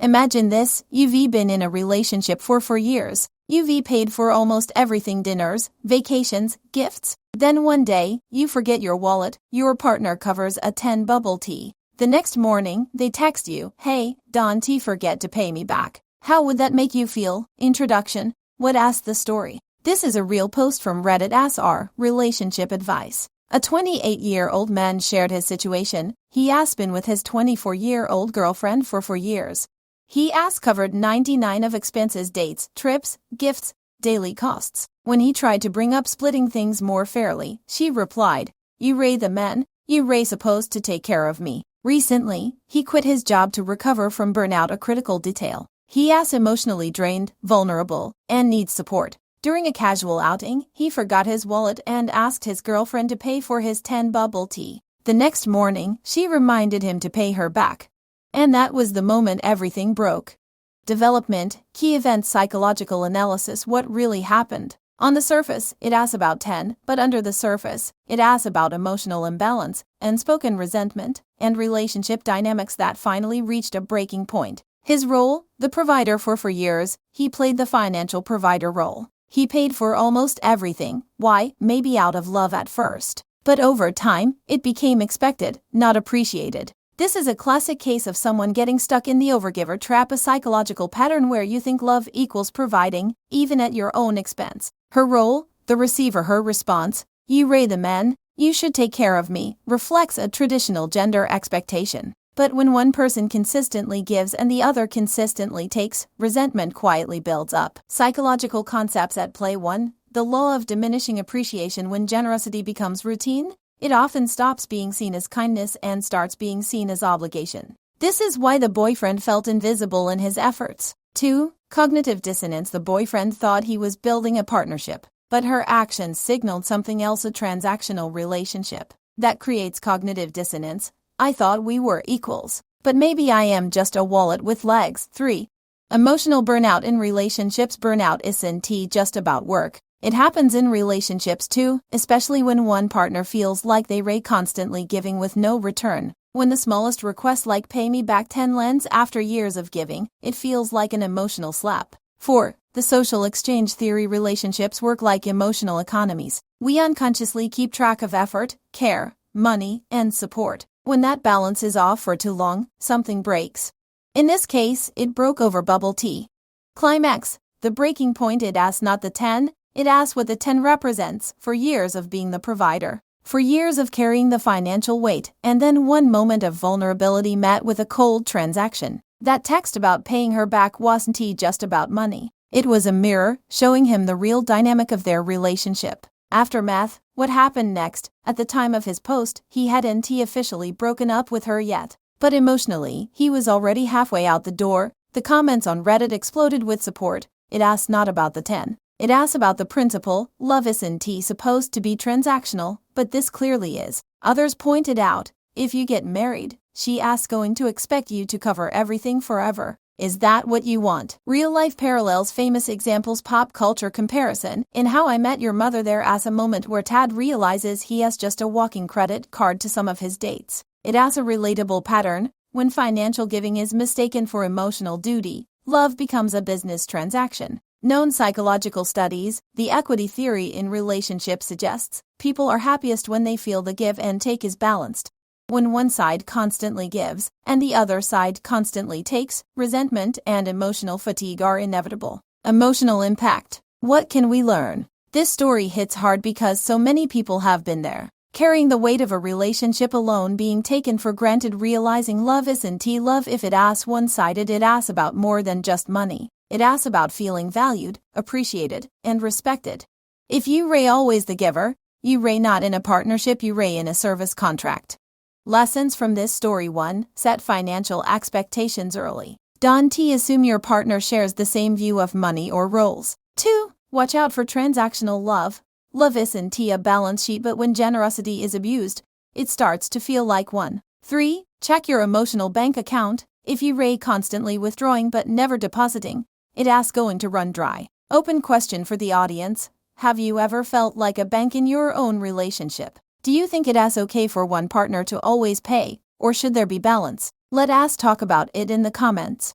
Imagine this, you've been in a relationship for 4 years. You've paid for almost everything: dinners, vacations, gifts. Then one day, you forget your wallet, your partner covers a 10 bubble tea. The next morning, they text you, "Hey, Don T forget to pay me back." How would that make you feel? Introduction. What asked the story? This is a real post from Reddit /r relationship advice. A 28-year-old man shared his situation. He has been with his 24-year-old girlfriend for 4 years. He has covered 99 of expenses: dates, trips, gifts, daily costs. When he tried to bring up splitting things more fairly, she replied, "You ray the man, you ray supposed to take care of me." Recently, he quit his job to recover from burnout, a critical detail. He is emotionally drained, vulnerable, and needs support. During a casual outing, he forgot his wallet and asked his girlfriend to pay for his 10 bubble tea. The next morning, she reminded him to pay her back. And that was the moment everything broke. Development, key events, psychological analysis. What really happened? On the surface, it asks about 10, but under the surface, it asks about emotional imbalance, unspoken resentment, and relationship dynamics that finally reached a breaking point. His role? The provider. For 4 years, he played the financial provider role. He paid for almost everything. Why? Maybe out of love at first. But over time, it became expected, not appreciated. This is a classic case of someone getting stuck in the overgiver trap, a psychological pattern where you think love equals providing, even at your own expense. Her role? The receiver. Her response? "You ray the man, you should take care of me," reflects a traditional gender expectation. But when one person consistently gives and the other consistently takes, resentment quietly builds up. Psychological concepts at play. 1. The law of diminishing appreciation. When generosity becomes routine, it often stops being seen as kindness and starts being seen as obligation. This is why the boyfriend felt invisible in his efforts. 2. Cognitive dissonance. The boyfriend thought he was building a partnership, but her actions signaled something else: a transactional relationship. That creates cognitive dissonance. I thought we were equals, but maybe I am just a wallet with legs. 3. Emotional burnout. In relationships, burnout isn't just about work. It happens in relationships too, especially when one partner feels like they're constantly giving with no return. When the smallest request, like "pay me back 10 lends," after years of giving, it feels like an emotional slap. 4. The social exchange theory. Relationships work like emotional economies. We unconsciously keep track of effort, care, money, and support. When that balance is off for too long, something breaks. In this case, it broke over bubble tea. Climax. The breaking point. It asks not the 10, it asks what the 10 represents. For years of being the provider, for years of carrying the financial weight, and then one moment of vulnerability met with a cold transaction. That text about paying her back wasn't just about money. It was a mirror, showing him the real dynamic of their relationship. Aftermath. What happened next? At the time of his post, he hadn't officially broken up with her yet. But emotionally, he was already halfway out the door. The comments on Reddit exploded with support. It asks not about the 10. It asks about the principle. Love isn't supposed to be transactional, but this clearly is. Others pointed out, if you get married, she asks, going to expect you to cover everything forever. Is that what you want? Real-life parallels. Famous examples. Pop culture comparison. In How I Met Your Mother, there is a moment where Tad realizes he has just a walking credit card to some of his dates. It asks a relatable pattern. When financial giving is mistaken for emotional duty, love becomes a business transaction. Known psychological studies, the equity theory in relationships suggests people are happiest when they feel the give and take is balanced. When one side constantly gives and the other side constantly takes, resentment and emotional fatigue are inevitable. Emotional impact. What can we learn? This story hits hard because so many people have been there, carrying the weight of a relationship alone, being taken for granted, realizing love isn't love if it asks one-sided. It asks about more than just money. It asks about feeling valued, appreciated, and respected. If you ray always the giver, you ray not in a partnership, you ray in a service contract. Lessons from this story. 1. Set financial expectations early. Don't assume your partner shares the same view of money or roles. 2. Watch out for transactional love. Love isn't a balance sheet, but when generosity is abused, it starts to feel like one. 3. Check your emotional bank account. If you ray constantly withdrawing but never depositing, it asks going to run dry. Open question for the audience. Have you ever felt like a bank in your own relationship? Do you think it is okay for one partner to always pay, or should there be balance? Let us talk about it in the comments.